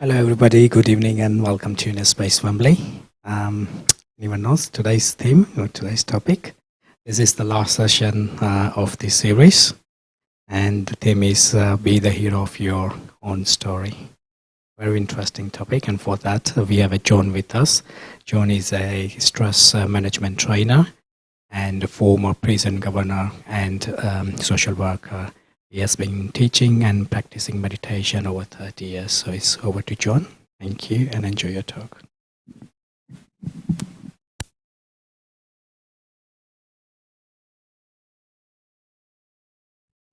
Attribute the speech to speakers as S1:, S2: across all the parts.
S1: Hello, everybody. Good evening, and welcome to Inner Space Family. Anyone knows today's theme or today's topic? This is the last session of this series, and the theme is "Be the hero of your own story." Very interesting topic, and for that we have John with us. John is a stress management trainer and a former prison governor and social worker. He has been teaching and practicing meditation over 30 years. So it's over to John. Thank you and enjoy your talk.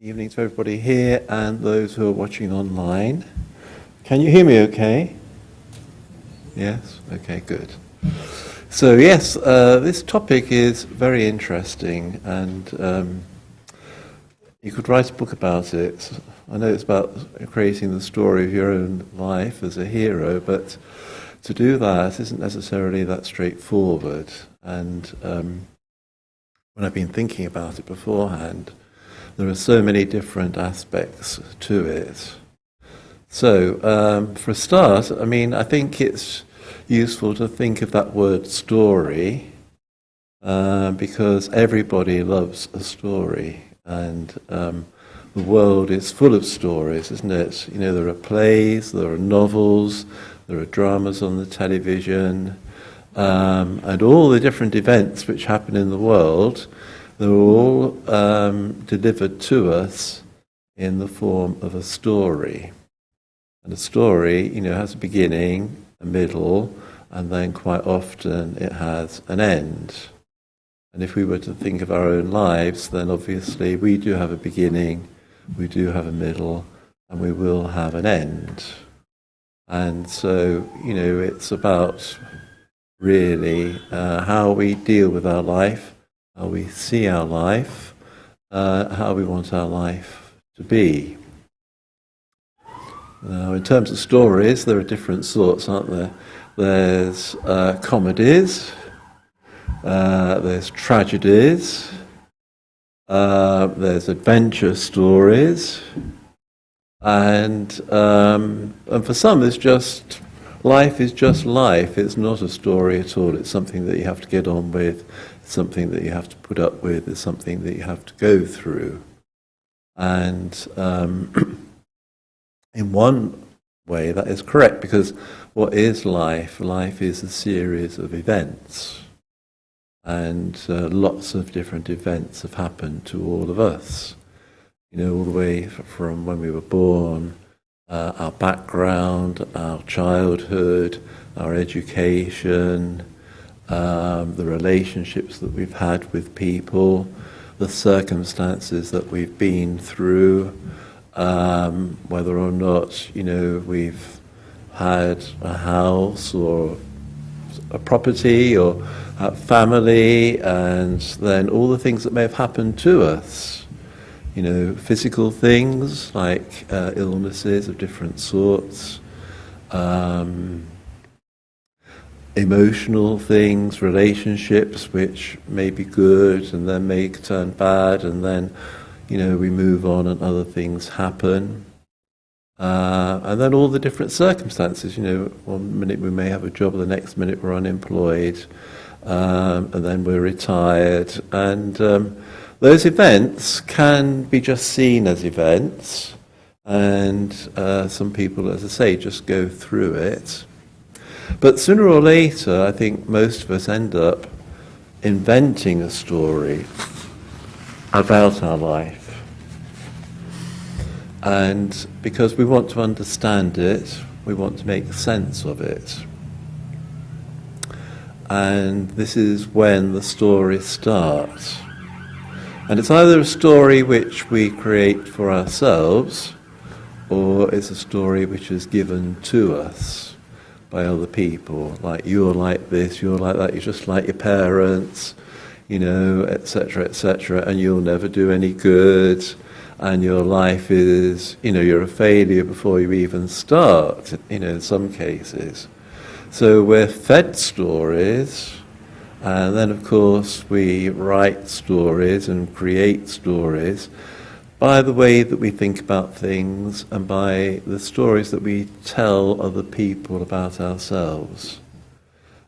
S2: Evening to everybody here and those who are watching online. Can you hear me okay? Yes? Okay, good. So yes, this topic is very interesting, and you could write a book about it. I know it's about creating the story of your own life as a hero, but to do that isn't necessarily that straightforward. And when I've been thinking about it beforehand, there are so many different aspects to it. So, for a start, I think it's useful to think of that word story, because everybody loves a story. And the world is full of stories, isn't it? You know, there are plays, there are novels, there are dramas on the television, and all the different events which happen in the world, they're all delivered to us in the form of a story. And a story, you know, has a beginning, a middle, and then quite often it has an end. And if we were to think of our own lives, then obviously we do have a beginning, we do have a middle, and we will have an end. And so, you know, it's about really how we deal with our life, how we see our life, how we want our life to be. Now, in terms of stories, there are different sorts, aren't there? There's comedies, there's tragedies, there's adventure stories, and for some it's just, life is just life. It's not a story at all. It's something that you have to get on with, it's something that you have to put up with, it's something that you have to go through. And in one way that is correct, because what is life? Life is a series of events. And lots of different events have happened to all of us. You know, all the way from when we were born, our background, our childhood, our education, the relationships that we've had with people, the circumstances that we've been through, whether or not, you know, we've had a house or a property or a family, and then all the things that may have happened to us. You know, physical things like illnesses of different sorts, emotional things, relationships which may be good and then may turn bad, and then, you know, we move on and other things happen. And then all the different circumstances, you know, one minute we may have a job, the next minute we're unemployed, and then we're retired. And those events can be just seen as events, and some people, as I say, just go through it. But sooner or later, I think most of us end up inventing a story about our life. And because we want to understand it, we want to make sense of it. And this is when the story starts. And it's either a story which we create for ourselves, or it's a story which is given to us by other people. Like, you're like this, you're like that, you're just like your parents, you know, etc., and you'll never do any good. And your life is, you know, you're a failure before you even start, you know, in some cases. So we're fed stories, and then of course we write stories and create stories by the way that we think about things and by the stories that we tell other people about ourselves.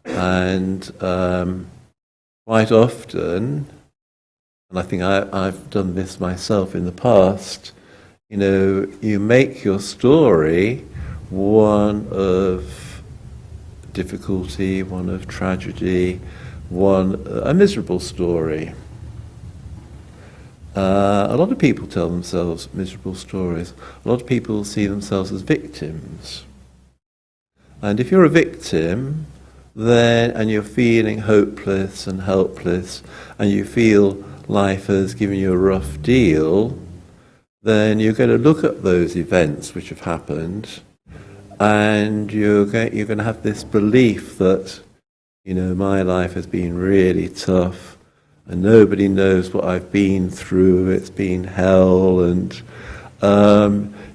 S2: And quite often, and I think I've done this myself in the past, you make your story one of difficulty, one of tragedy, a miserable story. A lot of people tell themselves miserable stories. A lot of people see themselves as victims. And if you're a victim, and you're feeling hopeless and helpless, and you feel life has given you a rough deal, then you're going to look at those events which have happened, and you're going to have this belief that, my life has been really tough, and nobody knows what I've been through, it's been hell, and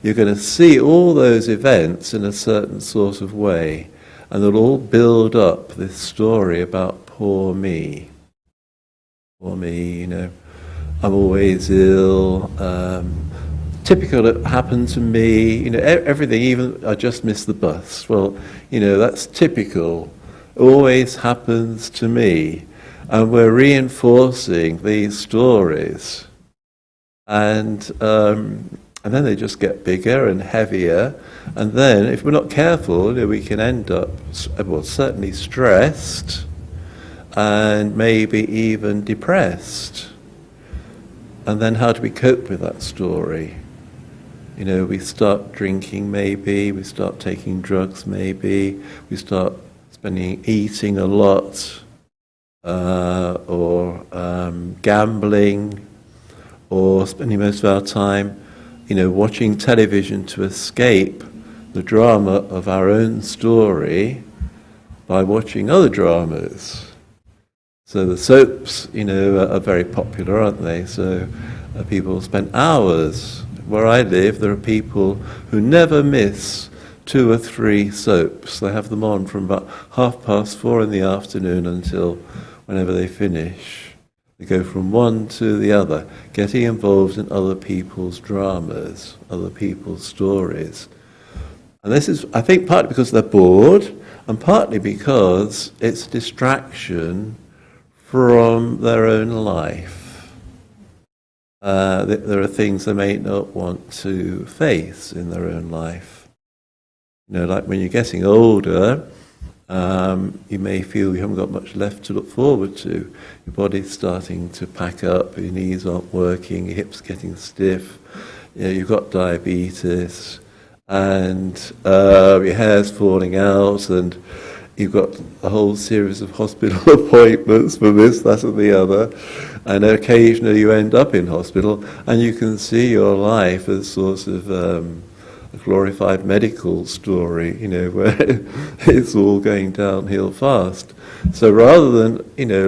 S2: you're going to see all those events in a certain sort of way, and they'll all build up this story about poor me. Poor me, I'm always ill, typical it happened to me, everything, even I just missed the bus. Well, that's typical, always happens to me. And we're reinforcing these stories. And then they just get bigger and heavier. And then, if we're not careful, we can end up, certainly stressed and maybe even depressed. And then how do we cope with that story? We start drinking maybe, we start taking drugs maybe, we start eating a lot, or gambling, or spending most of our time, watching television to escape the drama of our own story by watching other dramas. So the soaps, are very popular, aren't they? So people spend hours. Where I live, there are people who never miss 2 or 3 soaps. They have them on from about 4:30 in the afternoon until whenever they finish. They go from one to the other, getting involved in other people's dramas, other people's stories. And this is, I think, partly because they're bored, and partly because it's a distraction from their own life. There are things they may not want to face in their own life. Like when you're getting older, you may feel you haven't got much left to look forward to. Your body's starting to pack up, your knees aren't working, your hips getting stiff, you've got diabetes, and your hair's falling out, and you've got a whole series of hospital appointments for this, that and the other, and occasionally you end up in hospital, and you can see your life as sort of a glorified medical story, where it's all going downhill fast. So rather than,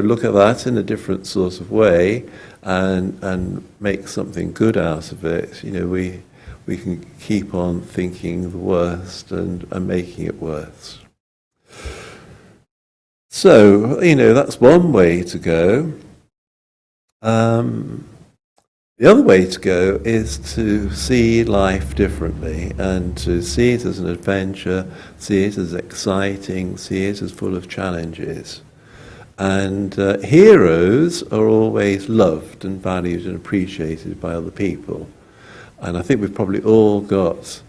S2: look at that in a different sort of way and make something good out of it, we can keep on thinking the worst and making it worse. So, that's one way to go. The other way to go is to see life differently and to see it as an adventure, see it as exciting, see it as full of challenges. And heroes are always loved and valued and appreciated by other people. And I think we've probably all got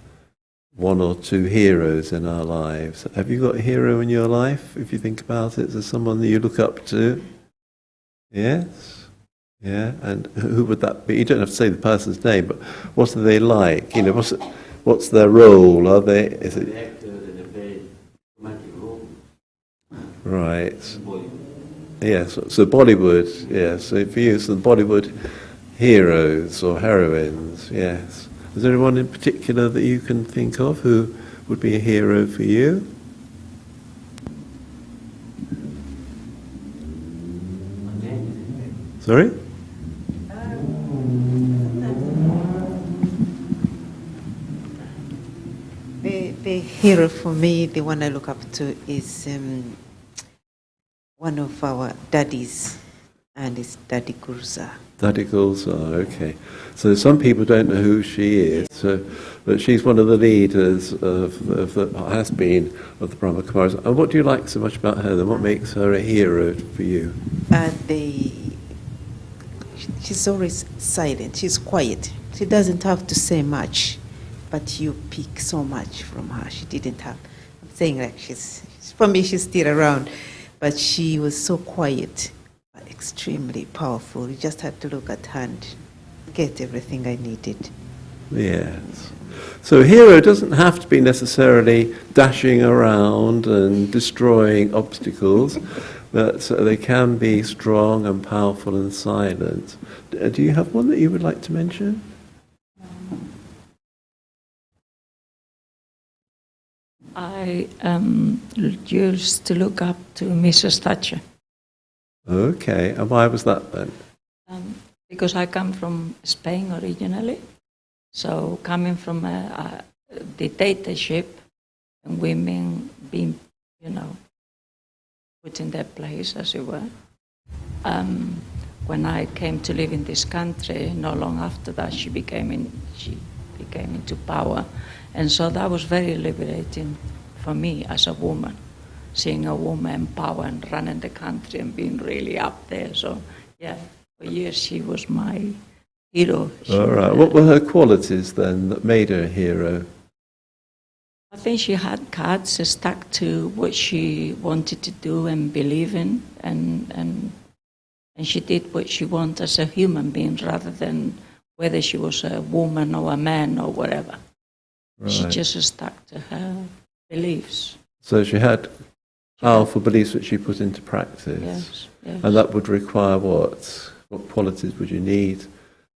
S2: 1 or 2 heroes in our lives. Have you got a hero in your life, if you think about it? Is there someone that you look up to? Yes? Yeah, and who would that be? You don't have to say the person's name, but what are they like? What's their role? Are they? Is it?
S3: The actor in a very romantic role.
S2: Right.
S3: Bollywood.
S2: Yes. So Bollywood. Yes. So if you use the Bollywood heroes or heroines, yes. Is there anyone in particular that you can think of who would be a hero for you? Sorry?
S4: The hero for me, the one I look up to, is one of our daddies, and it's Daddy Gurza.
S2: Dhadigals are, okay. So some people don't know who she is, but she's one of the leaders of the Brahma Kumaris. And what do you like so much about her then? What makes her a hero for you?
S4: She's always silent. She's quiet. She doesn't have to say much, but you pick so much from her. She didn't have. I'm saying like for me, she's still around, but she was so quiet, but extremely powerful. You just had to look at her and get everything I needed.
S2: Yes. So a hero doesn't have to be necessarily dashing around and destroying obstacles, but they can be strong and powerful and silent. Do you have one that you would like to mention?
S5: I used to look up to Mrs. Thatcher.
S2: Okay, and why was that then?
S5: Because I come from Spain originally, so coming from a dictatorship and women being, put in their place, as it were. When I came to live in this country, not long after that, she became into power, and so that was very liberating for me as a woman, seeing a woman in power and running the country and being really up there. So, yeah. For years, she was my hero.
S2: All right. What were her qualities then that made her a hero?
S5: I think she had cards stuck to what she wanted to do and believe in, and she did what she wanted as a human being rather than whether she was a woman or a man or whatever. Right. She just stuck to her beliefs.
S2: So she had powerful beliefs which she put into practice.
S5: Yes, yes.
S2: And that would require what? What qualities would you need to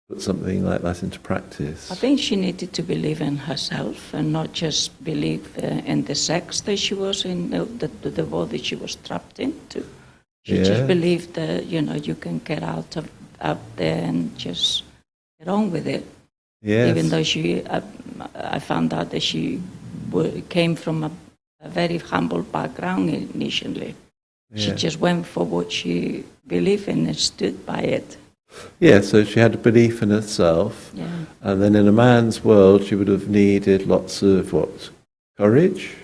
S2: put something like that into practice?
S5: I think she needed to believe in herself and not just believe in the sex that she was in, the body she was trapped into. She just believed that, you can get out there and just get on with it.
S2: Yes.
S5: Even though I found out that she came from a very humble background initially. She just went for what she believed in and stood by it.
S2: Yeah, so she had a belief in herself.
S5: Yeah.
S2: And then in a man's world, she would have needed lots of what? Courage?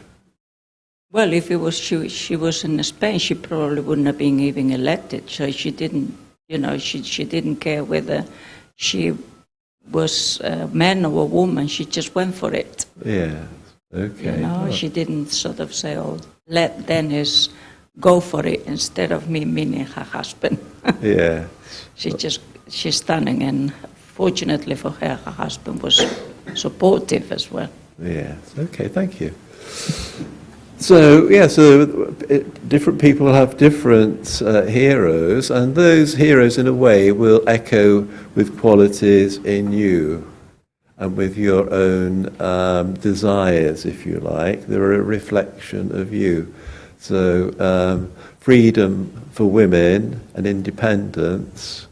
S5: Well, if it was she was in Spain, she probably wouldn't have been even elected. So she didn't, she didn't care whether she was a man or a woman. She just went for it.
S2: Yeah, okay.
S5: She didn't sort of say, let Dennis go for it instead of me, meaning her husband.
S2: Yeah.
S5: She's stunning, and fortunately for her husband was supportive as well.
S2: Yes, okay, thank you. So different people have different heroes, and those heroes in a way will echo with qualities in you and with your own desires, if you like. They're a reflection of you. So freedom for women and independence,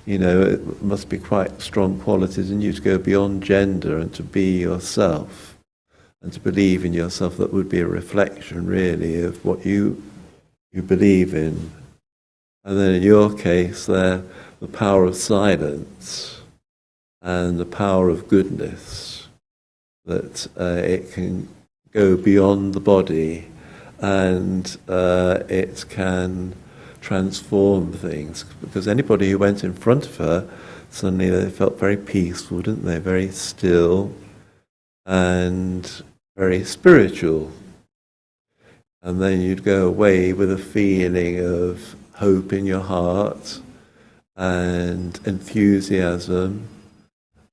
S2: it must be quite strong qualities in you to go beyond gender and to be yourself and to believe in yourself. That would be a reflection, really, of what you believe in. And then in your case, the power of silence and the power of goodness, that it can go beyond the body and it can transform things. Because anybody who went in front of her, suddenly they felt very peaceful, didn't they? Very still and very spiritual. And then you'd go away with a feeling of hope in your heart and enthusiasm,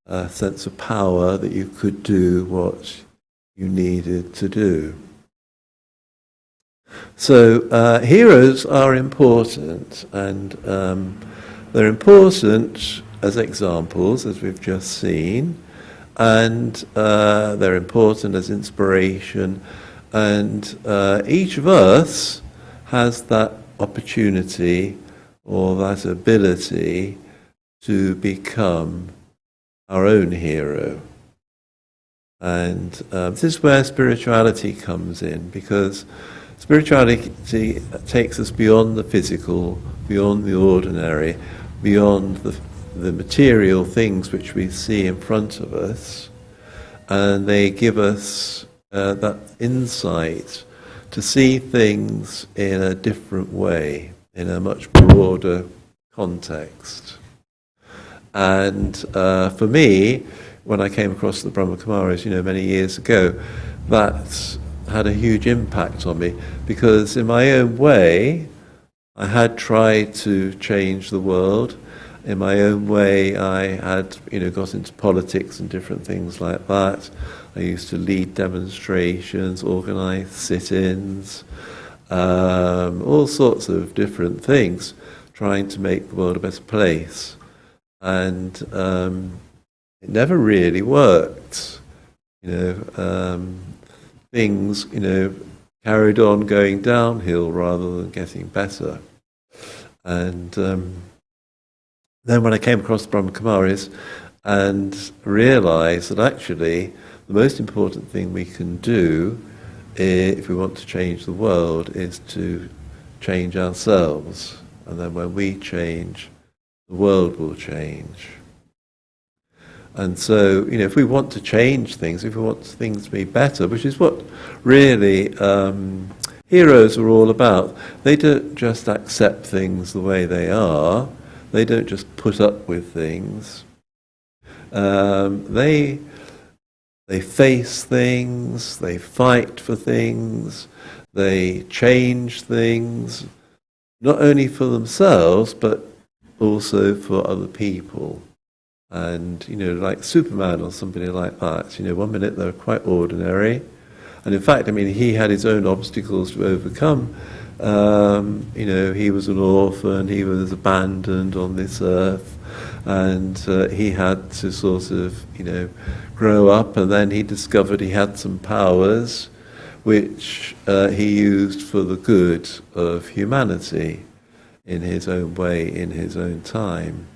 S2: a sense of power that you could do what you needed to do. So heroes are important, and they're important as examples, as we've just seen, and they're important as inspiration, and each of us has that opportunity or that ability to become our own hero. And this is where spirituality comes in, because spirituality takes us beyond the physical, beyond the ordinary, beyond the material things which we see in front of us, and they give us that insight to see things in a different way, in a much broader context. And for me, when I came across the Brahma Kumaris, many years ago, that had a huge impact on me, because in my own way, I had tried to change the world. In my own way, I had, got into politics and different things like that. I used to lead demonstrations, organise sit-ins, all sorts of different things, trying to make the world a better place. And it never really worked. Things, carried on going downhill rather than getting better. And then when I came across the Brahma Kumaris and realised that actually the most important thing we can do if we want to change the world is to change ourselves. And then when we change, the world will change. And so, if we want to change things, if we want things to be better, which is what really heroes are all about, they don't just accept things the way they are, they don't just put up with things. They face things, they fight for things, they change things, not only for themselves, but also for other people. And, like Superman or somebody like that, 1 minute they're quite ordinary. And in fact, he had his own obstacles to overcome. He was an orphan, he was abandoned on this earth, and he had to sort of, grow up, and then he discovered he had some powers which he used for the good of humanity in his own way, in his own time.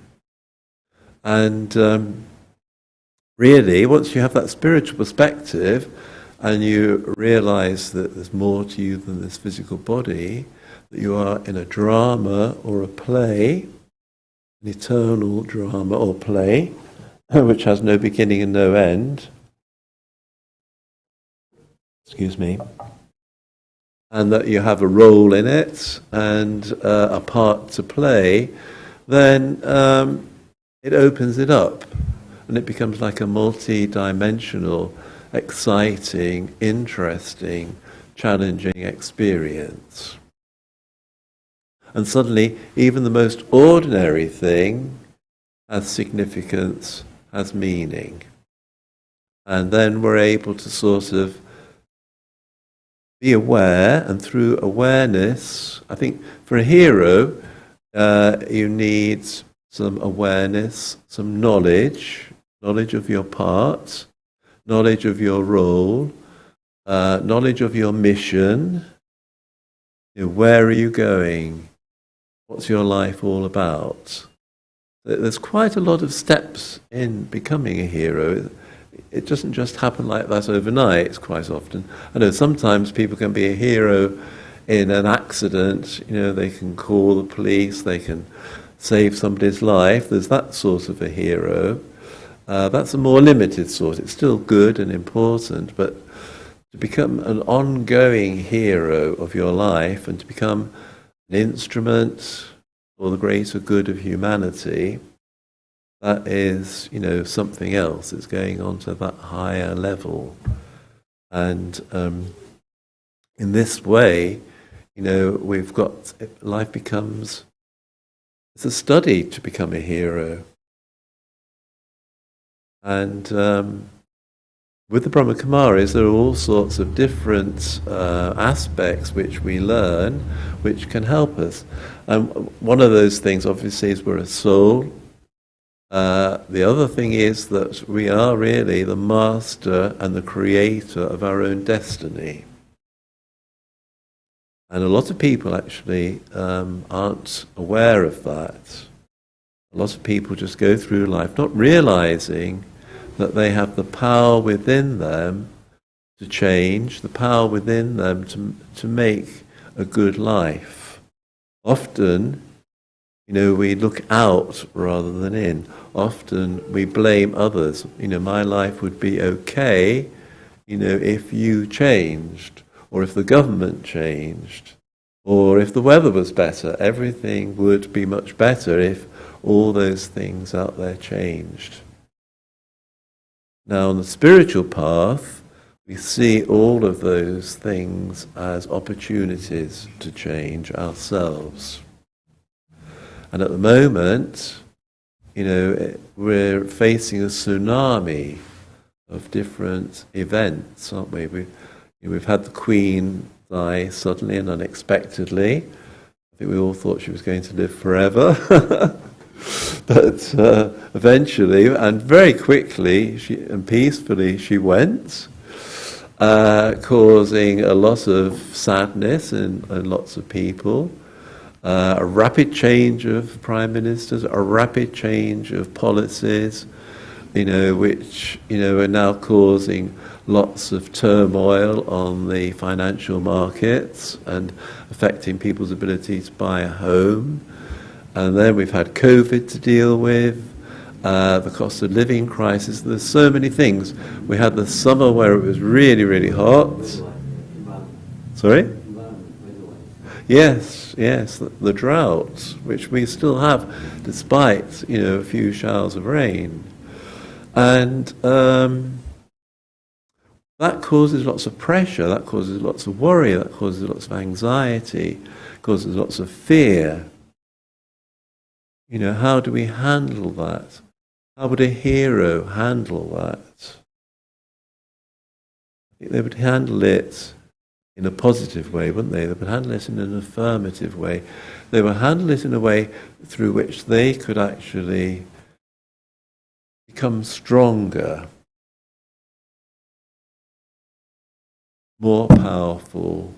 S2: And really, once you have that spiritual perspective and you realize that there's more to you than this physical body, that you are in a drama or a play, an eternal drama or play, which has no beginning and no end, and that you have a role in it and a part to play, then it opens it up, and it becomes like a multi-dimensional, exciting, interesting, challenging experience. And suddenly, even the most ordinary thing has significance, has meaning. And then we're able to sort of be aware, and through awareness, I think for a hero, you need some awareness, some knowledge of your part, knowledge of your role, knowledge of your mission. Where are you going? What's your life all about? There's quite a lot of steps in becoming a hero. It doesn't just happen like that overnight, quite often. I know sometimes people can be a hero in an accident. They can call the police, they can save somebody's life. There's that sort of a hero. That's a more limited sort. It's still good and important, but to become an ongoing hero of your life and to become an instrument for the greater good of humanity, that is, something else. It's going on to that higher level. And in this way, we've got, life becomes, it's a study to become a hero. And with the Brahma Kumaris, there are all sorts of different aspects which we learn, which can help us. And one of those things, obviously, is we're a soul. The other thing is that we are really the master and the creator of our own destiny. And a lot of people actually aren't aware of that. A lot of people just go through life not realizing that they have the power within them to change, the power within them to make a good life. Often, we look out rather than in. Often we blame others. My life would be okay, if you changed, or if the government changed, or if the weather was better. Everything would be much better if all those things out there changed. Now, on the spiritual path, we see all of those things as opportunities to change ourselves. And at the moment, we're facing a tsunami of different events, aren't we? We've had the Queen die suddenly and unexpectedly. I think we all thought she was going to live forever. But eventually, and very quickly and peacefully, she went, causing a lot of sadness in lots of people. A rapid change of prime ministers, a rapid change of policies, which are now causing lots of turmoil on the financial markets and affecting people's ability to buy a home. And then we've had COVID to deal with, the cost of living crisis. There's so many things. We had the summer where it was really, really hot. Sorry? Yes, the drought, which we still have, despite a few showers of rain, and that causes lots of pressure, that causes lots of worry, that causes lots of anxiety, causes lots of fear. How do we handle that? How would a hero handle that? I think they would handle it in a positive way, wouldn't they? They would handle it in an affirmative way. They would handle it in a way through which they could actually become stronger, more powerful,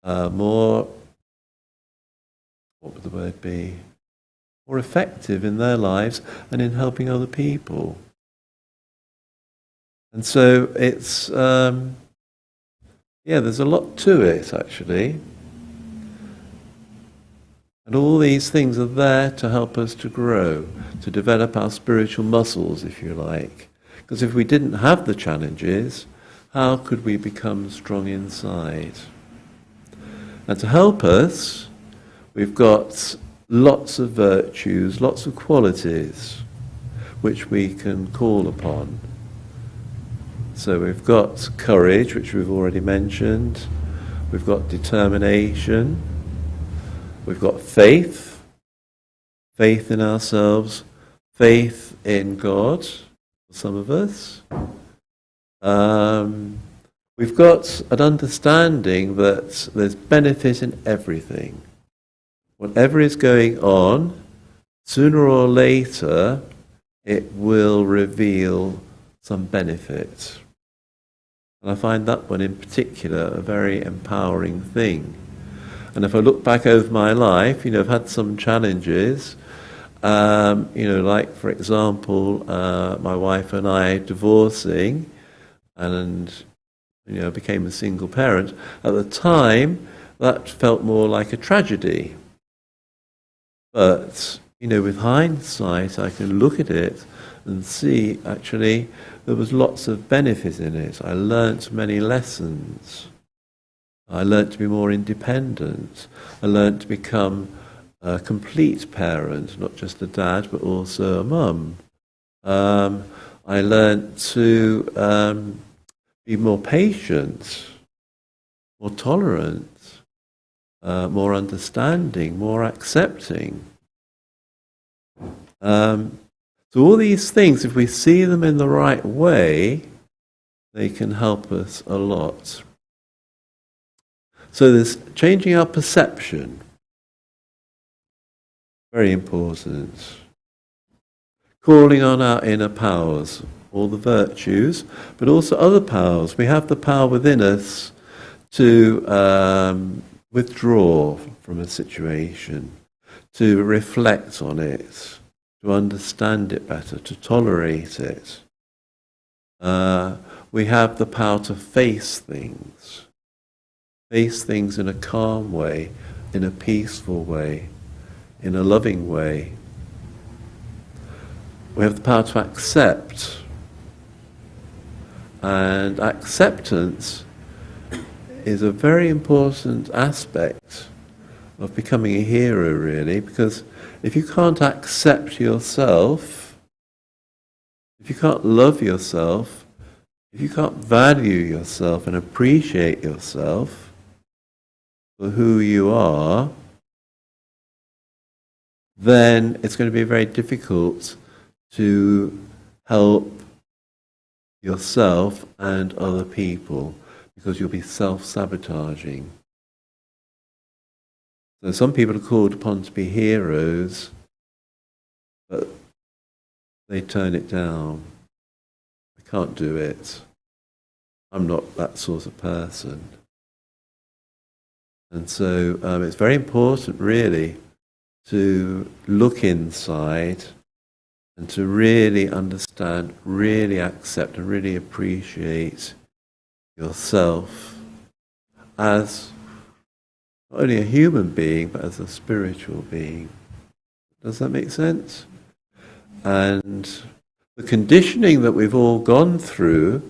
S2: more, what would the word be? More effective in their lives and in helping other people. And so it's, there's a lot to it, actually. And all these things are there to help us to grow, to develop our spiritual muscles, if you like. Because if we didn't have the challenges, how could we become strong inside? And to help us, we've got lots of virtues, lots of qualities, which we can call upon. So we've got courage, which we've already mentioned. We've got determination. We've got faith. Faith in ourselves. Faith in God, for some of us. We've got an understanding that there's benefit in everything. Whatever is going on, sooner or later, it will reveal some benefit. And I find that one in particular a very empowering thing. And if I look back over my life, I've had some challenges, like, for example, my wife and I divorcing, and, became a single parent. At the time, that felt more like a tragedy. But, with hindsight, I can look at it and see, actually, there was lots of benefit in it. I learnt many lessons. I learnt to be more independent. I learnt to become a complete parent, not just a dad, but also a mum. I learnt to be more patient, more tolerant, more understanding, more accepting. So all these things, if we see them in the right way, they can help us a lot. So there's changing our perception. Very important. Calling on our inner powers, all the virtues, but also other powers. We have the power within us to withdraw from a situation, to reflect on it, to understand it better, to tolerate it. We have the power to face things in a calm way, in a peaceful way, in a loving way. We have the power to accept. And acceptance is a very important aspect of becoming a hero, really, because if you can't accept yourself, if you can't love yourself, if you can't value yourself and appreciate yourself for who you are, then it's going to be very difficult to help yourself and other people, because you'll be self-sabotaging. So some people are called upon to be heroes, but they turn it down. I can't do it. I'm not that sort of person. And so it's very important, really, to look inside and to really understand, really accept and really appreciate yourself as not only a human being, but as a spiritual being. Does that make sense? And the conditioning that we've all gone through,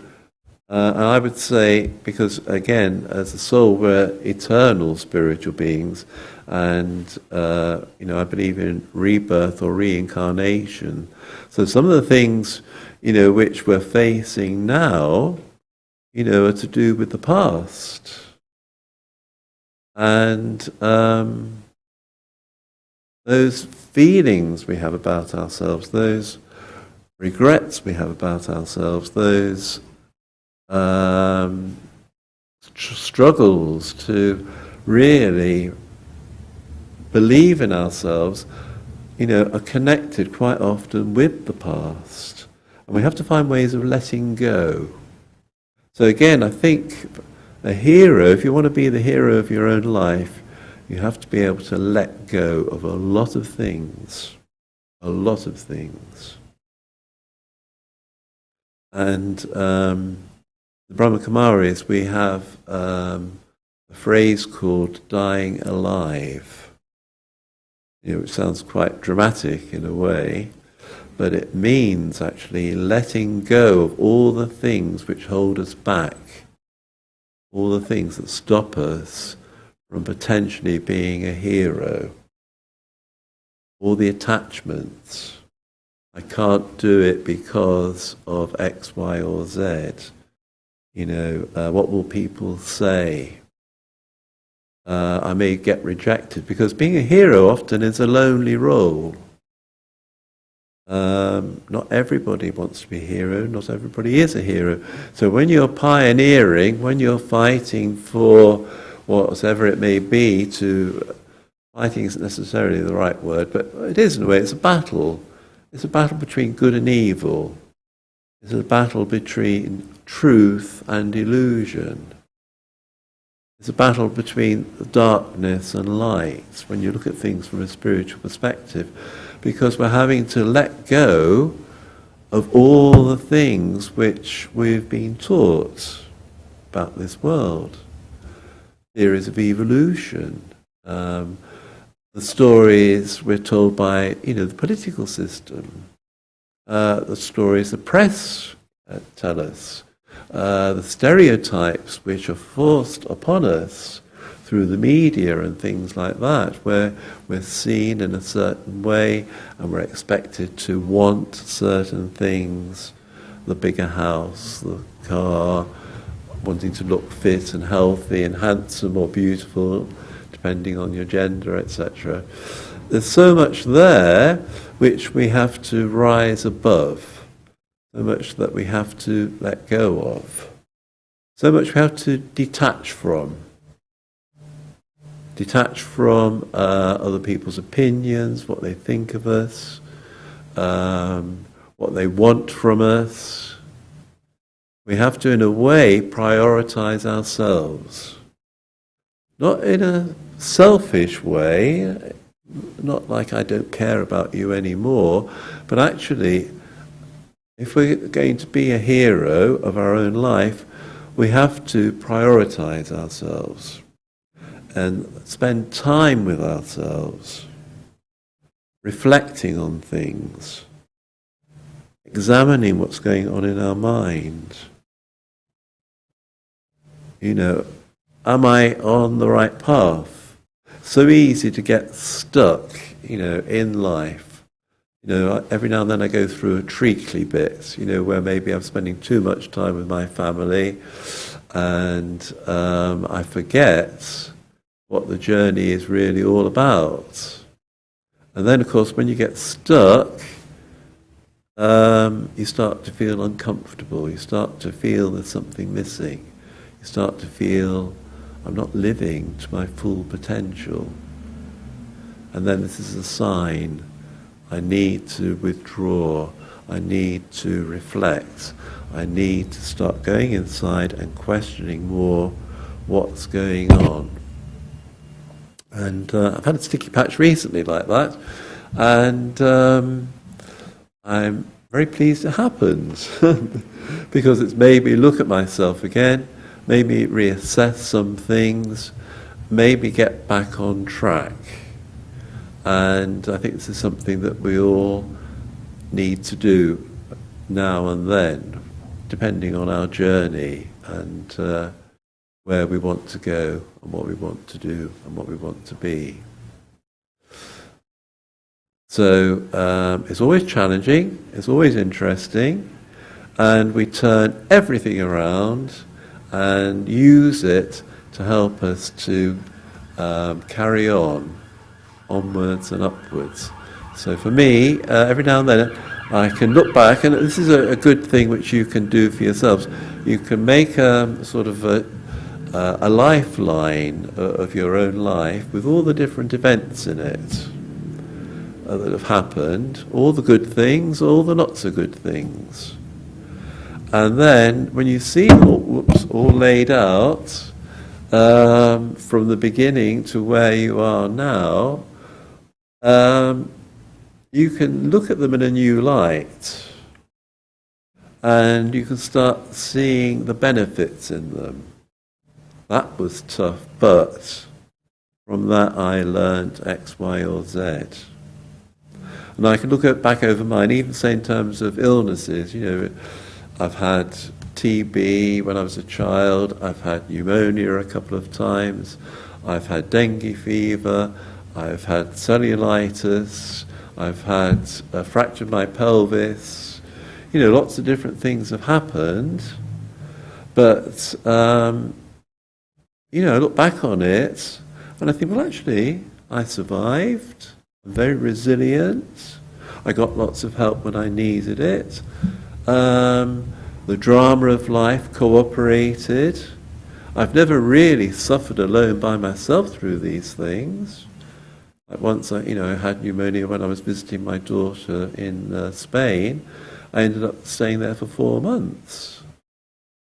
S2: and I would say, because again, as a soul, we're eternal spiritual beings, and I believe in rebirth or reincarnation. So some of the things, which we're facing now, are to do with the past. And those feelings we have about ourselves, those regrets we have about ourselves, those struggles to really believe in ourselves, are connected quite often with the past. And we have to find ways of letting go. So again, I think a hero, if you want to be the hero of your own life, you have to be able to let go of a lot of things. A lot of things. And the Brahma Kumaris, we have a phrase called dying alive, which sounds quite dramatic in a way, but it means actually letting go of all the things which hold us back, all the things that stop us from potentially being a hero, all the attachments. I can't do it because of X, Y, or Z. What will people say? I may get rejected, because being a hero often is a lonely role. Not everybody wants to be a hero, not everybody is a hero. So when you're pioneering, when you're fighting for whatever it may be, fighting isn't necessarily the right word, but it is in a way, it's a battle. It's a battle between good and evil. It's a battle between truth and illusion. It's a battle between darkness and light, when you look at things from a spiritual perspective, because we're having to let go of all the things which we've been taught about this world. Theories of evolution, the stories we're told by the political system, the stories the press tell us, the stereotypes which are forced upon us through the media and things like that, where we're seen in a certain way and we're expected to want certain things, the bigger house, the car, wanting to look fit and healthy and handsome or beautiful, depending on your gender, etc. There's so much there which we have to rise above, so much that we have to let go of, so much we have to detach from. Detach from other people's opinions, what they think of us, what they want from us. We have to, in a way, prioritize ourselves. Not in a selfish way, not like I don't care about you anymore, but actually, if we're going to be a hero of our own life, we have to prioritize ourselves and spend time with ourselves. reflecting on things, examining what's going on in our mind. You know, am I on the right path? So easy to get stuck, you know, in life. You know, every now and then I go through a treacly bit, you know, where maybe I'm spending too much time with my family, and I forget what the journey is really all about. And then, of course, when you get stuck, you start to feel uncomfortable. You start to feel there's something missing. You start to feel, I'm not living to my full potential. And then this is a sign. I need to withdraw. I need to reflect. I need to start going inside and questioning more what's going on. And I've had a sticky patch recently like that, and I'm very pleased it happened because it's made me look at myself again, made me reassess some things, made me get back on track. And I think this is something that we all need to do now and then, depending on our journey and where we want to go and what we want to do and what we want to be. So it's always challenging, it's always interesting, and we turn everything around and use it to help us to carry on, onwards and upwards. So for me, every now and then I can look back, and this is a good thing which you can do for yourselves. You can make sort of a lifeline of your own life with all the different events in it that have happened, all the good things, all the not so good things. And then when you see all laid out from the beginning to where you are now, you can look at them in a new light, and you can start seeing the benefits in them. That was tough, but from that I learned X, Y, or Z. And I can look back over mine, even say in terms of illnesses. You know, I've had TB when I was a child, I've had pneumonia a couple of times, I've had dengue fever, I've had cellulitis, I've had fractured my pelvis. You know, lots of different things have happened, but you know, I look back on it and I think, well, actually, I survived. I'm very resilient. I got lots of help when I needed it. The drama of life cooperated. I've never really suffered alone by myself through these things. Like once I had pneumonia when I was visiting my daughter in Spain. I ended up staying there for 4 months.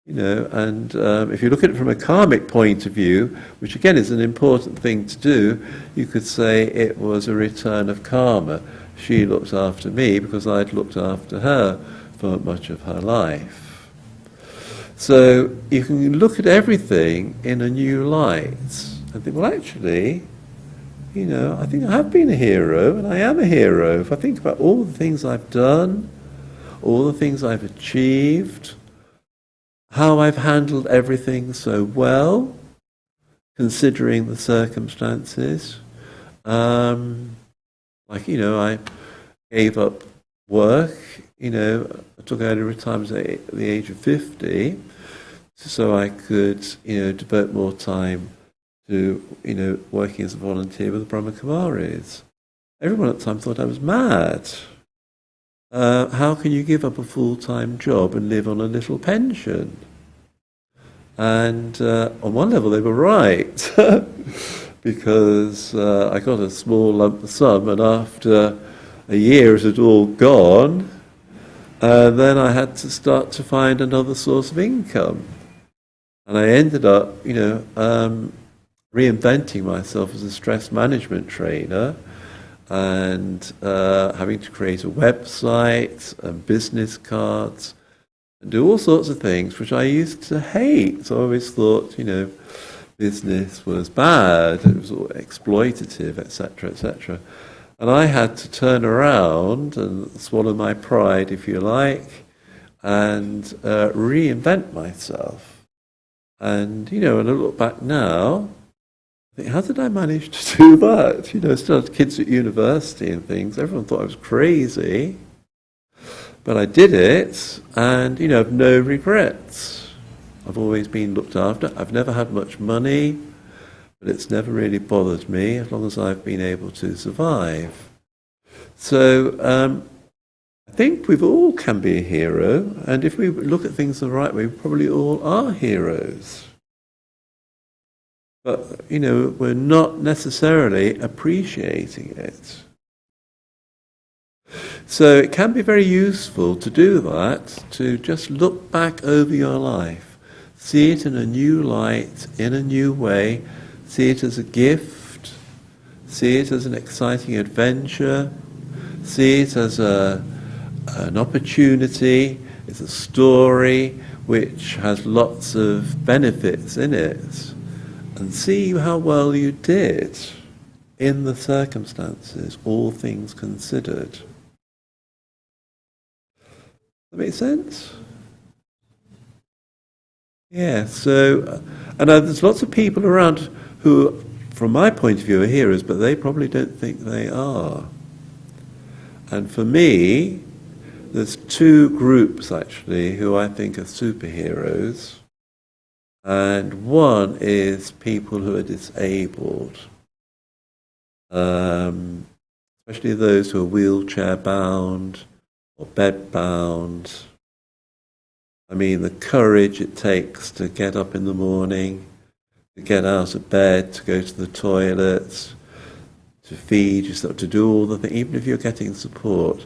S2: You know, and if you look at it from a karmic point of view, which again is an important thing to do, you could say it was a return of karma. She looked after me because I'd looked after her for much of her life. So you can look at everything in a new light and think, well, actually, you know, I think I have been a hero, and I am a hero. If I think about all the things I've done, all the things I've achieved, how I've handled everything so well, considering the circumstances. Like, you know, I gave up work, you know, I took early retirement at the age of 50, so I could, you know, devote more time to, you know, working as a volunteer with the Brahma Kumaris. Everyone at the time thought I was mad. How can you give up a full-time job and live on a little pension? And on one level they were right, because I got a small lump sum, and after a year it had all gone, then I had to start to find another source of income. And I ended up, you know, reinventing myself as a stress management trainer, and having to create a website and business cards and do all sorts of things which I used to hate. So I always thought, you know, business was bad, it was all exploitative, etc., etc. And I had to turn around and swallow my pride, if you like, and reinvent myself. And, when I look back now, I think, how did I manage to do that? Still had kids at university and things. Everyone thought I was crazy. But I did it, and, I've no regrets. I've always been looked after. I've never had much money, but it's never really bothered me as long as I've been able to survive. So I think we all can be a hero, and if we look at things the right way, we probably all are heroes. But, we're not necessarily appreciating it. So it can be very useful to do that, to just look back over your life, see it in a new light, in a new way, see it as a gift, see it as an exciting adventure, see it as an opportunity, it's a story which has lots of benefits in it, and see how well you did in the circumstances, all things considered. Does that make sense? Yeah, so, and there's lots of people around who, from my point of view, are heroes, but they probably don't think they are. And for me, there's two groups, actually, who I think are superheroes. And one is people who are disabled, especially those who are wheelchair-bound or bed-bound. I mean, the courage it takes to get up in the morning, to get out of bed, to go to the toilet, to feed yourself, to do all the things, even if you're getting support.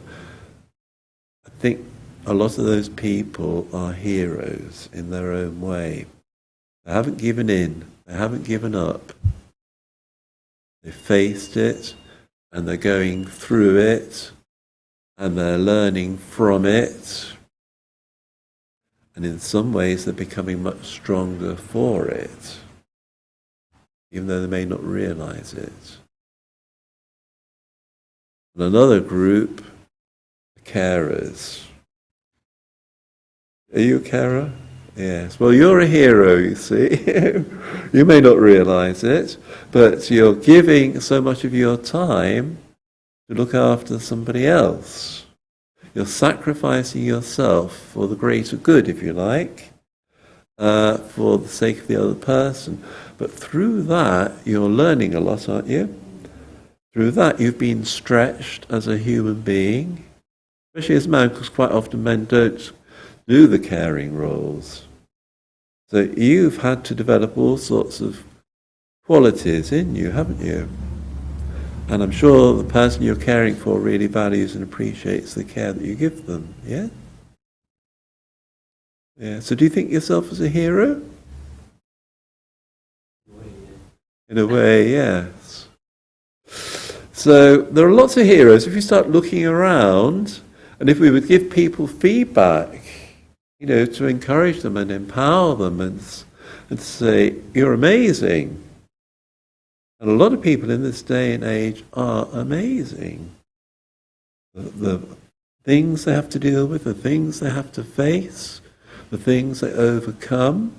S2: I think a lot of those people are heroes in their own way. They haven't given in, they haven't given up. They faced it, and they're going through it, and they're learning from it. And in some ways, they're becoming much stronger for it, even though they may not realize it. And another group, carers. Are you a carer? Yes. Well, you're a hero, you see. You may not realize it, but you're giving so much of your time to look after somebody else. You're sacrificing yourself for the greater good, if you like, for the sake of the other person. But through that, you're learning a lot, aren't you? Through that, you've been stretched as a human being, especially as men, because quite often men don't do the caring roles. So you've had to develop all sorts of qualities in you, haven't you? And I'm sure the person you're caring for really values and appreciates the care that you give them, yeah? Yeah. So do you think yourself as a hero? In a way, yes. So there are lots of heroes. If you start looking around, and if we would give people feedback, to encourage them and empower them and to say, you're amazing. And a lot of people in this day and age are amazing. The things they have to deal with, the things they have to face, the things they overcome.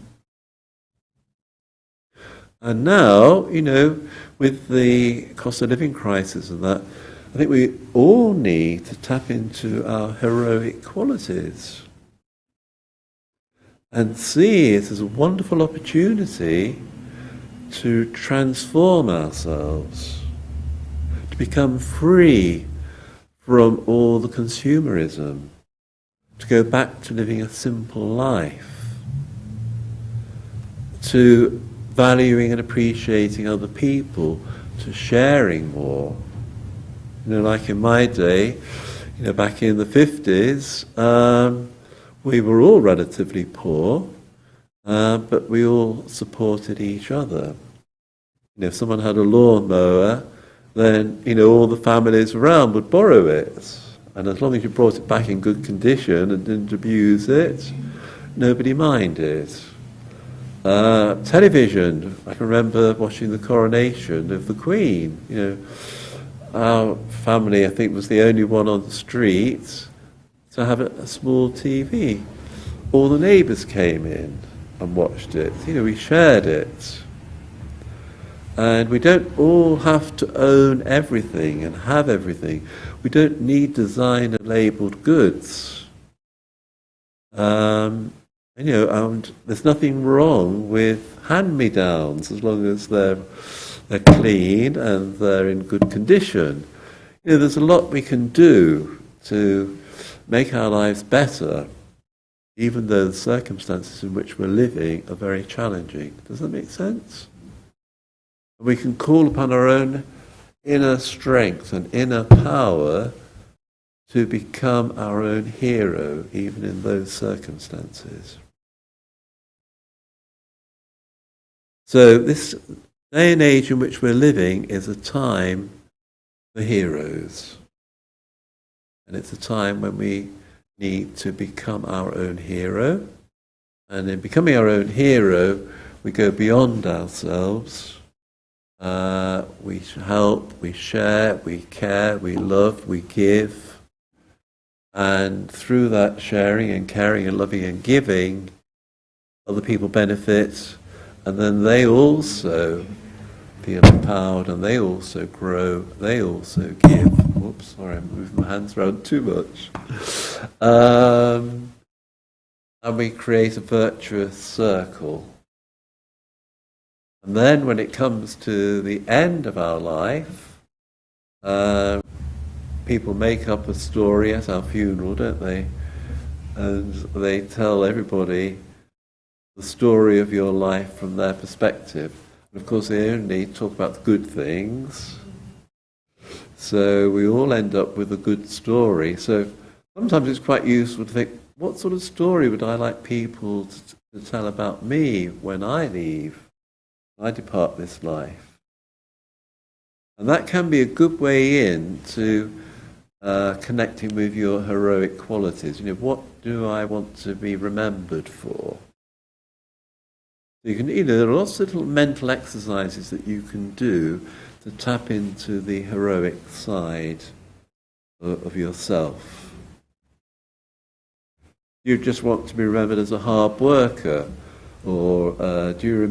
S2: And now, with the cost of living crisis and that, I think we all need to tap into our heroic qualities and see it as a wonderful opportunity to transform ourselves, to become free from all the consumerism, to go back to living a simple life, to valuing and appreciating other people, to sharing more. Like in my day, back in the 50s, we were all relatively poor, but we all supported each other. If someone had a lawnmower, then all the families around would borrow it, and as long as you brought it back in good condition and didn't abuse it, nobody minded. Television, I can remember watching the coronation of the Queen. our family, I think, was the only one on the street to have a small TV. All the neighbours came in and watched it. You know, we shared it. And we don't all have to own everything and have everything. We don't need designer labelled goods. And there's nothing wrong with hand-me-downs as long as they're clean and they're in good condition. You know, there's a lot we can do to make our lives better, even though the circumstances in which we're living are very challenging. Does that make sense? We can call upon our own inner strength and inner power to become our own hero, even in those circumstances. So this day and age in which we're living is a time for heroes. And it's a time when we need to become our own hero. And in becoming our own hero, we go beyond ourselves. We help, we share, we care, we love, we give. And through that sharing and caring and loving and giving, other people benefit, and then they also feel empowered, and they also grow, they also give. Whoops, sorry, I'm moving my hands around too much. And we create a virtuous circle. And then when it comes to the end of our life, people make up a story at our funeral, don't they? And they tell everybody the story of your life from their perspective. And of course, they only talk about the good things. So we all end up with a good story. So sometimes it's quite useful to think, what sort of story would I like people to tell about me when I leave? I depart this life. And that can be a good way in to connecting with your heroic qualities. You know, what do I want to be remembered for? You can, there are lots of little mental exercises that you can do to tap into the heroic side of yourself. You just want to be remembered as a hard worker. Or do you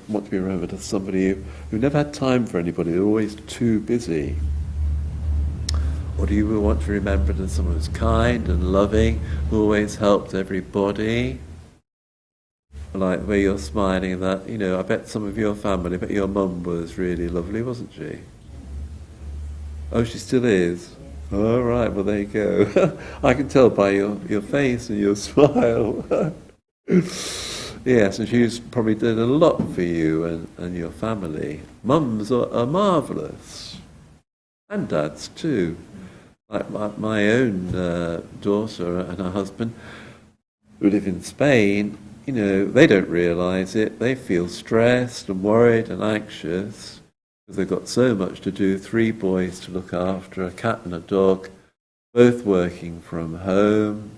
S2: want to be remembered as somebody who never had time for anybody, they're always too busy? Or do you want to be remembered as someone who's kind and loving, who always helped everybody? Like the way you're smiling and that, you know, I bet some of your family, I bet your mum was really lovely, wasn't she? Oh, she still is? All right, well there you go. I can tell by your face and your smile. Yes, and she's probably did a lot for you and your family. Mums are marvellous. And dads too. Like my own daughter and her husband, who live in Spain, you know, they don't realise it. They feel stressed and worried and anxious because they've got so much to do. 3 boys to look after, a cat and a dog, both working from home.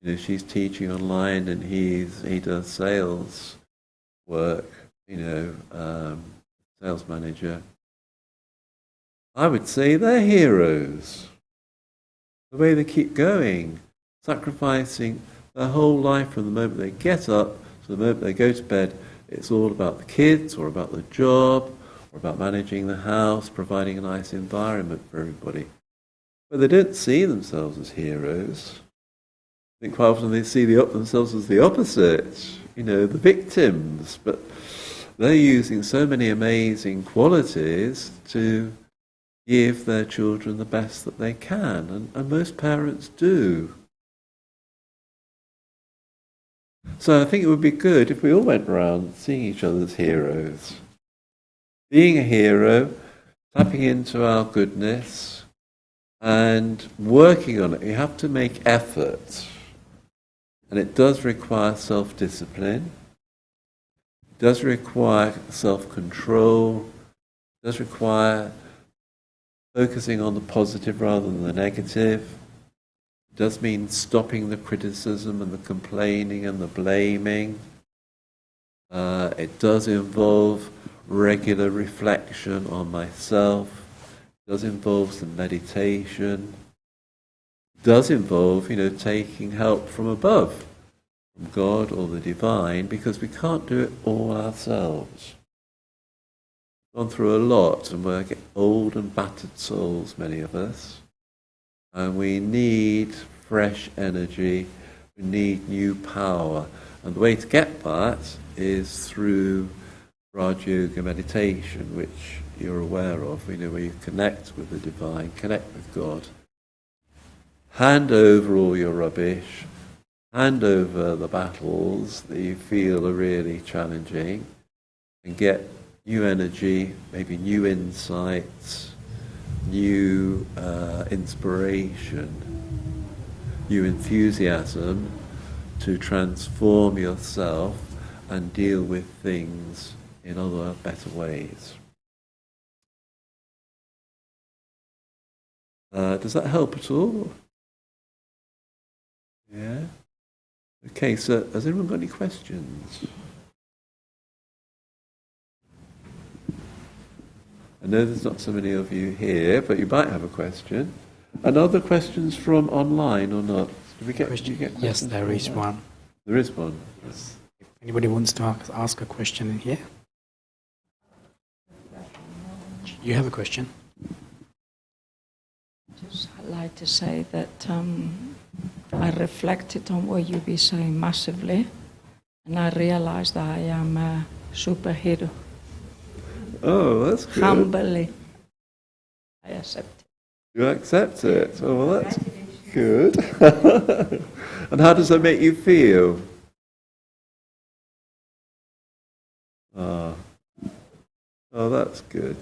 S2: You know, she's teaching online and he does sales work, you know, sales manager. I would say they're heroes. The way they keep going, sacrificing their whole life from the moment they get up to the moment they go to bed. It's all about the kids or about the job or about managing the house, providing a nice environment for everybody. But they don't see themselves as heroes. I think quite often they see themselves as the opposite, you know, the victims. But they're using so many amazing qualities to give their children the best that they can, and most parents do. So I think it would be good if we all went around seeing each other as heroes. Being a hero, tapping into our goodness, and working on it. You have to make effort. And it does require self-discipline. It does require self-control. It does require focusing on the positive rather than the negative. It does mean stopping the criticism and the complaining and the blaming. It does involve regular reflection on myself. It does involve some meditation, does involve, taking help from above, from God or the divine, because we can't do it all ourselves. We've gone through a lot, and we're old and battered souls, many of us, and we need fresh energy, we need new power, and the way to get that is through Raja Yoga meditation, which you're aware of, where you connect with the divine, connect with God. Hand over all your rubbish, hand over the battles that you feel are really challenging, and get new energy, maybe new insights, new inspiration, new enthusiasm to transform yourself and deal with things in other, better ways. Does that help at all? Yeah? Okay, so has anyone got any questions? I know there's not so many of you here, but you might have a question. And other questions from online or not? Did we get questions?
S1: Yes, there is one.
S2: There is one.
S1: Yes. If anybody wants to ask a question in here. You have a question?
S5: I'd like to say that I reflected on what you've been saying massively, and I realized that I am a superhero.
S2: Oh, that's good.
S5: Humbly, I accept it.
S2: You accept it. Oh, well, that's good. And how does that make you feel? Oh, that's good.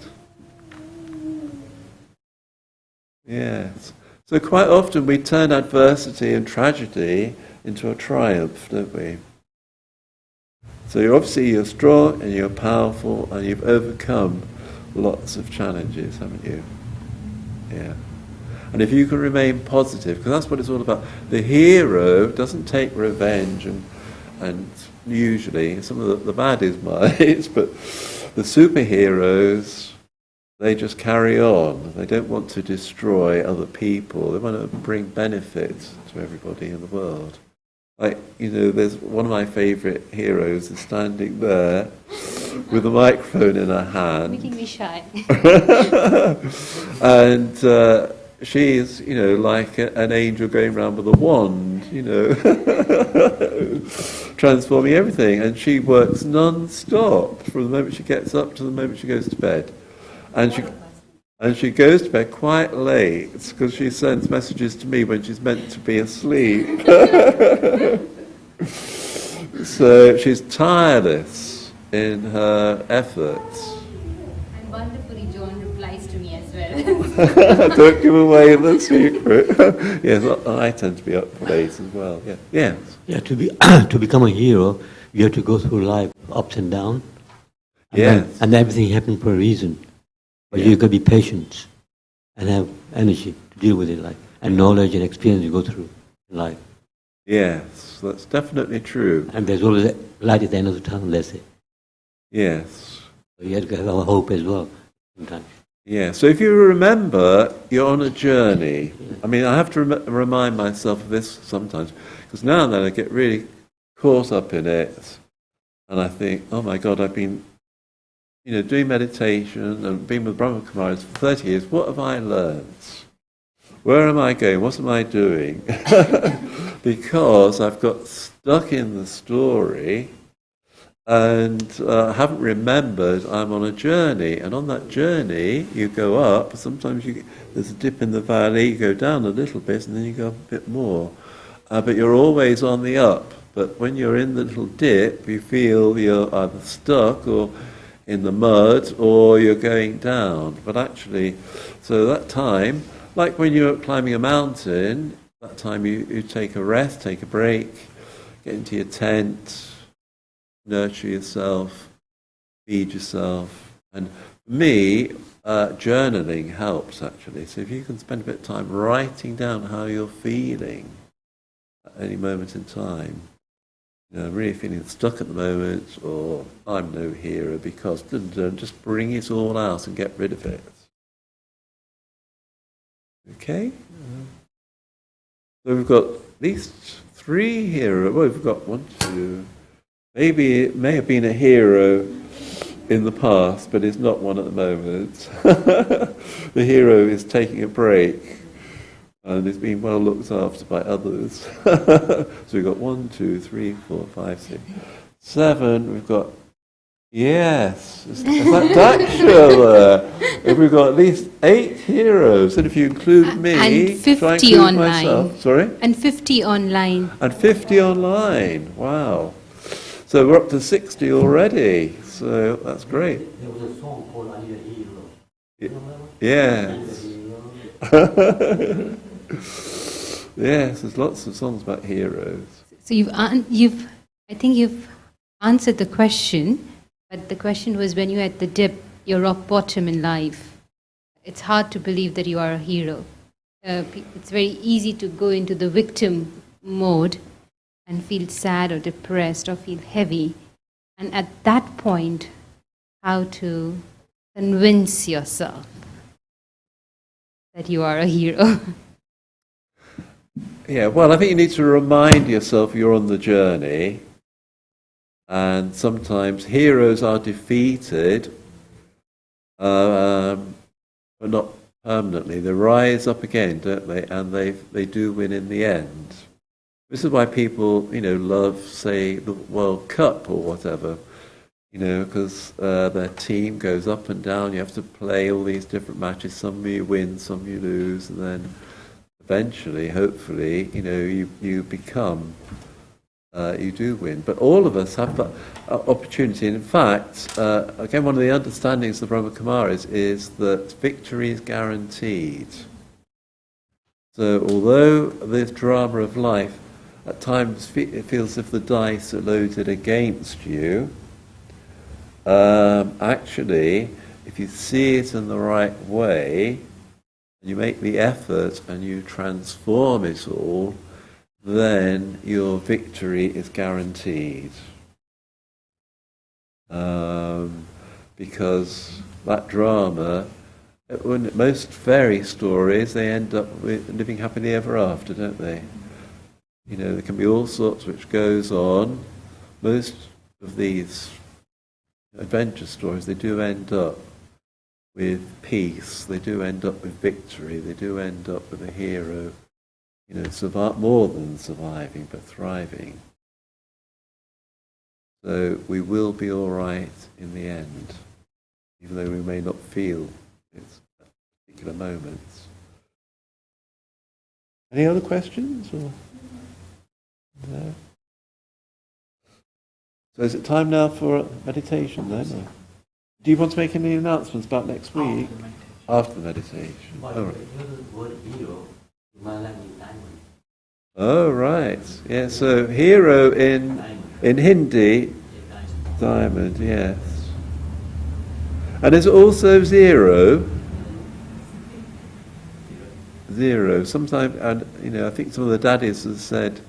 S2: Yes. So quite often we turn adversity and tragedy into a triumph, don't we? So you're strong and you're powerful and you've overcome lots of challenges, haven't you? Yeah. And if you can remain positive, because that's what it's all about. The hero doesn't take revenge, and usually some of the baddies might, but the superheroes, they just carry on. They don't want to destroy other people. They want to bring benefit to everybody in the world. Like, there's one of my favourite heroes is standing there with a microphone in her hand.
S6: Making me shy.
S2: And she's, like an angel going around with a wand, transforming everything. And she works non-stop from the moment she gets up to the moment she goes to bed. And she goes to bed quite late because she sends messages to me when she's meant to be asleep. So she's tireless in her efforts.
S6: And wonderfully, John replies to me as well.
S2: Don't give away the secret. Yes, I tend to be up late as well. Yeah. Yes.
S3: Yeah, to become a hero, you have to go through life ups and downs.
S2: Yes.
S3: And everything happens for a reason. But you've got to be patient and have energy to deal with it, and knowledge and experience you go through in life.
S2: Yes, that's definitely true.
S3: And there's always a light at the end of the tunnel, let's say.
S2: Yes.
S3: So you have to have a hope as well sometimes.
S2: Yeah, so if you remember, you're on a journey. I mean, I have to remind myself of this sometimes, because now and then I get really caught up in it, and I think, oh my God, I've been doing meditation and being with Brahma Kumaris for 30 years. What have I learned? Where am I going? What am I doing? Because I've got stuck in the story and haven't remembered I'm on a journey. And on that journey, you go up. Sometimes there's a dip in the valley. You go down a little bit, and then you go up a bit more. But you're always on the up. But when you're in the little dip, you feel you're either stuck or in the mud, or you're going down. But actually, so that time, like when you're climbing a mountain, that time you take a rest, take a break, get into your tent, nurture yourself, feed yourself. And for me, journaling helps actually. So if you can spend a bit of time writing down how you're feeling at any moment in time, I'm really feeling stuck at the moment, or I'm no hero because, just bring it all out and get rid of it. Okay. So we've got at least 3 heroes. Well, we've got 1, 2. Maybe it may have been a hero in the past, but it's not one at the moment. The hero is taking a break and is being well looked after by others. So we've got 1, 2, 3, 4, 5, 6, 7. We've got, yes, is that Daksha there? We've got at least 8 heroes, and if you include me,
S7: and 50
S2: try and include
S7: online.
S2: myself. Sorry?
S7: And 50 online.
S2: And 50 online. Wow. So we're up to 60 already. So that's great.
S3: There was a song called I Need a Hero.
S2: Yes. Yes, there's lots of songs about heroes.
S7: So I think you've answered the question, but the question was when you're at the dip, your rock bottom in life, it's hard to believe that you are a hero. It's very easy to go into the victim mode and feel sad or depressed or feel heavy. And at that point, how to convince yourself that you are a hero.
S2: Yeah, well, I think you need to remind yourself you're on the journey. And sometimes heroes are defeated, but not permanently. They rise up again, don't they? And they do win in the end. This is why people, love, say, the World Cup or whatever, because their team goes up and down. You have to play all these different matches. Some you win, some you lose, and then eventually, hopefully, you become, you do win. But all of us have that opportunity. And in fact, again, one of the understandings of Brahma Kumaris is that victory is guaranteed. So although this drama of life, at times it feels as if the dice are loaded against you, actually, if you see it in the right way, and you make the effort and you transform it all, then your victory is guaranteed. Because that drama, most fairy stories, they end up with living happily ever after, don't they? There can be all sorts which goes on. Most of these adventure stories, they do end up with peace. They do end up with victory. They do end up with a hero, more than surviving, but thriving. So we will be all right in the end, even though we may not feel it at particular moments. Any other questions? Or? No. So is it time now for meditation then? Or do you want to make any announcements about next week? After the meditation. Oh, right. Oh, right. Yeah, so hero in Hindi, diamond, yes. And there's also zero. Zero. Sometimes, and I think some of the daddies have said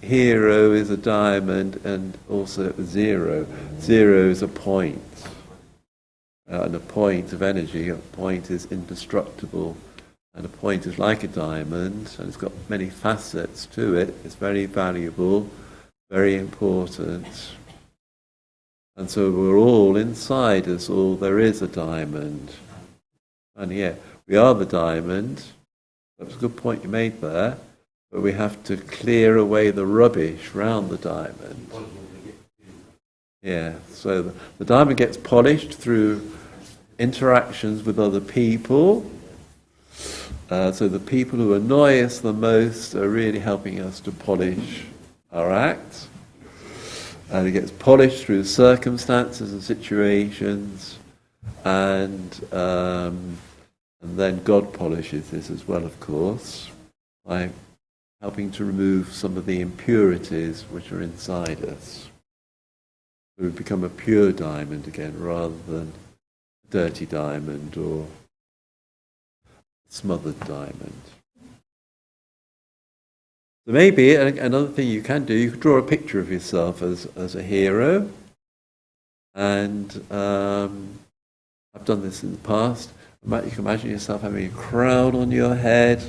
S2: hero is a diamond and also a zero. Zero is a point. And a point of energy, a point is indestructible. And a point is like a diamond, and it's got many facets to it. It's very valuable, very important. And so we're all inside us, all there is a diamond. And yeah, we are the diamond. That was a good point you made there. But we have to clear away the rubbish round the diamond. Yeah, so the diamond gets polished through interactions with other people. So the people who annoy us the most are really helping us to polish our act. And it gets polished through circumstances and situations, and then God polishes this as well, of course, by helping to remove some of the impurities which are inside us. So we become a pure diamond again, rather than a dirty diamond or smothered diamond. So maybe another thing you can do, you can draw a picture of yourself as a hero. And I've done this in the past. You can imagine yourself having a crown on your head,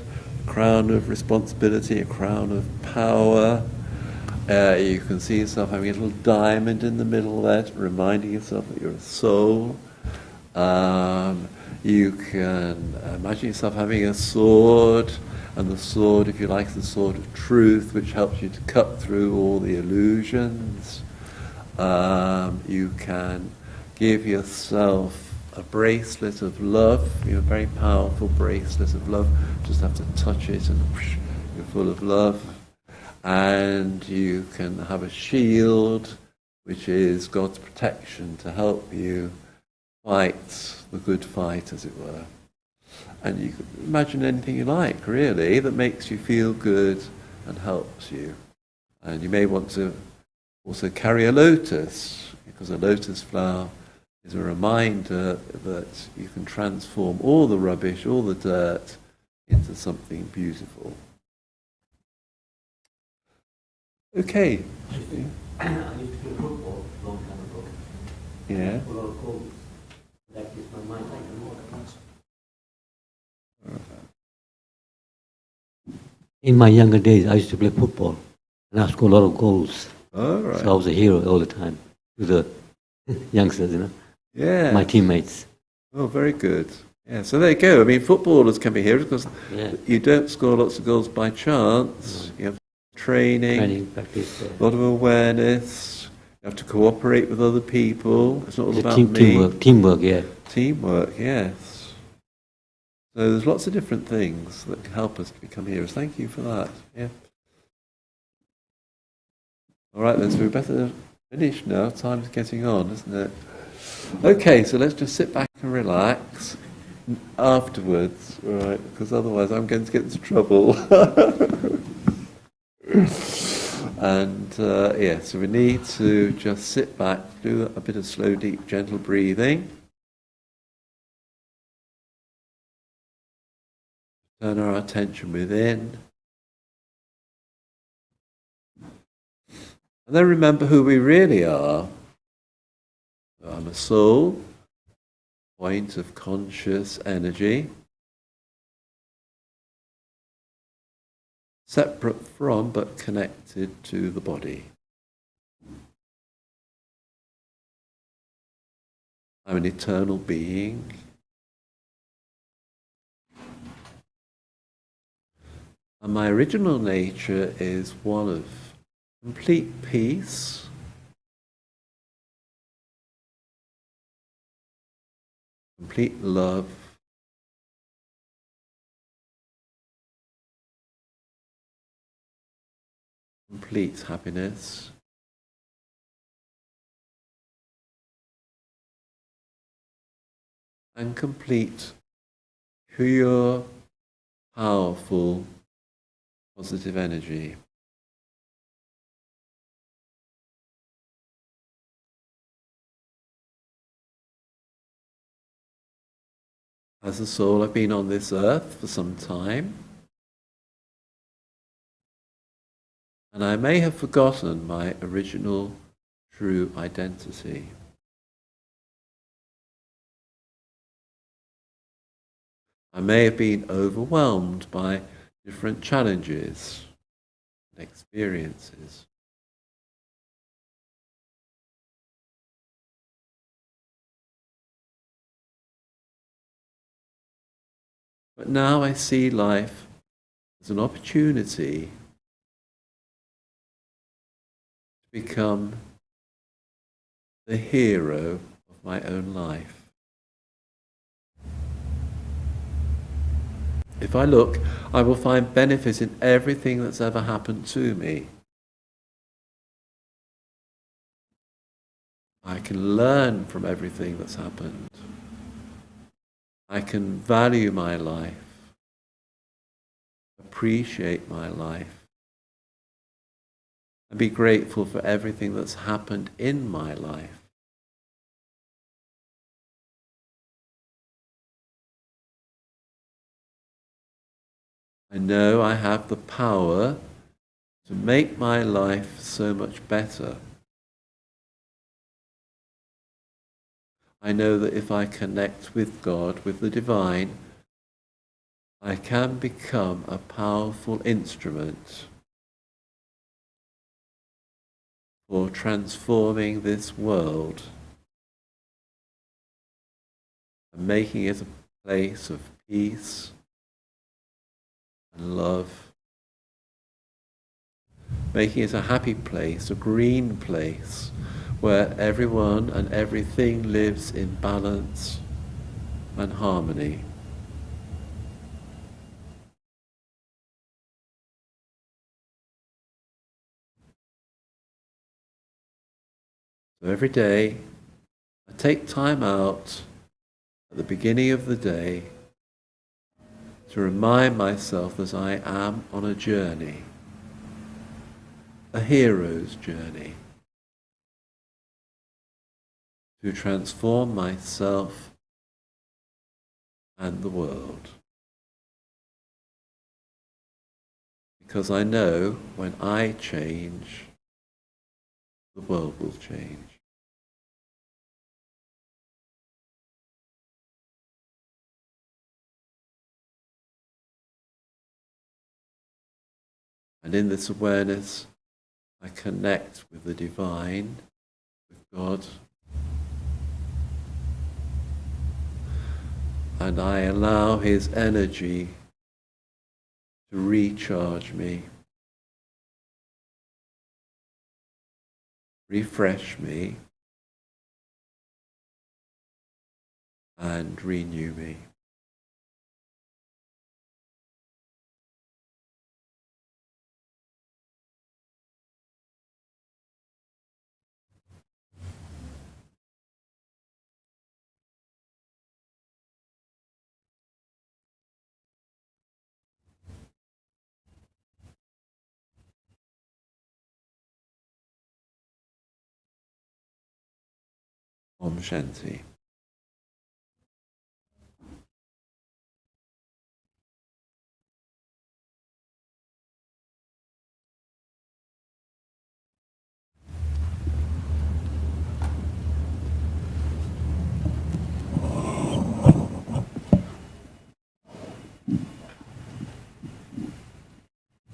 S2: a crown of responsibility, a crown of power. You can see yourself having a little diamond in the middle there, reminding yourself that you're a soul. You can imagine yourself having a sword, and the sword, if you like, is the sword of truth, which helps you to cut through all the illusions. You can give yourself a bracelet of love, a very powerful bracelet of love. Just have to touch it and whoosh, you're full of love. And you can have a shield, which is God's protection to help you fight the good fight, as it were. And you can imagine anything you like, really, that makes you feel good and helps you. And you may want to also carry a lotus, because a lotus flower is a reminder that you can transform all the rubbish, all the dirt, into something beautiful. Okay.
S3: I used to play football a long time ago.
S2: Yeah.
S3: A lot of goals. That is my mind. In my younger days, I used to play football, and I scored a lot of goals.
S2: All right.
S3: So I was a hero all the time to the youngsters,
S2: Yeah.
S3: my teammates.
S2: Oh, very good. Yeah, so there you go. I mean, footballers can be heroes because
S3: Yeah.
S2: you don't score lots of goals by chance. You have training,
S3: Practice.
S2: a lot of awareness. You have to cooperate with other people. It's not all about me.
S3: Teamwork, yeah.
S2: Teamwork, yes. So there's lots of different things that can help us to become heroes. Thank you for that. Yeah. All right then, so we better finish now. Time's getting on, isn't it? Okay, so let's just sit back and relax afterwards, all right? Because otherwise I'm going to get into trouble. And yeah, so we need to just sit back, do a bit of slow, deep, gentle breathing. Turn our attention within. And then remember who we really are. I'm a soul, point of conscious energy, separate from but connected to the body. I'm an eternal being. And my original nature is one of complete peace, complete love, complete happiness, and complete, pure, powerful, positive energy. As a soul, I've been on this earth for some time, and I may have forgotten my original true identity. I may have been overwhelmed by different challenges and experiences. But now I see life as an opportunity to become the hero of my own life. If I look, I will find benefit in everything that's ever happened to me. I can learn from everything that's happened. I can value my life, appreciate my life, and be grateful for everything that's happened in my life. I know I have the power to make my life so much better. I know that if I connect with God, with the divine, I can become a powerful instrument for transforming this world and making it a place of peace and love, making it a happy place, a green place, where everyone and everything lives in balance and harmony. So every day, I take time out at the beginning of the day to remind myself that I am on a journey, a hero's journey, to transform myself and the world. Because I know when I change, the world will change. And in this awareness, I connect with the divine, with God, and I allow his energy to recharge me, refresh me, and renew me. Om Shanti.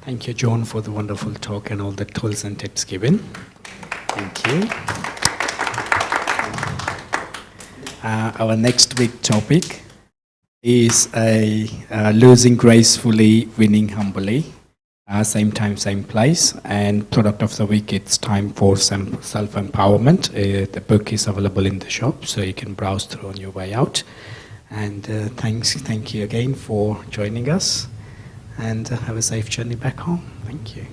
S1: Thank you, John, for the wonderful talk and all the tools and tips given. Thank you. Our next week topic is losing gracefully, winning humbly. Same time, same place. And product of the week, it's time for some self-empowerment. The book is available in the shop, so you can browse through on your way out. And thank you again for joining us. And have a safe journey back home. Thank you.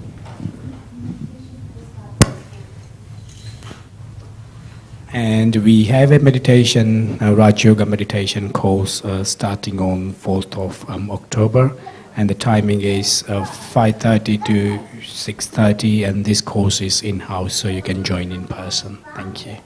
S1: And we have a meditation, a Raj Yoga meditation course starting on 4th of October. And the timing is 5:30 to 6:30. And this course is in-house, so you can join in person. Thank you.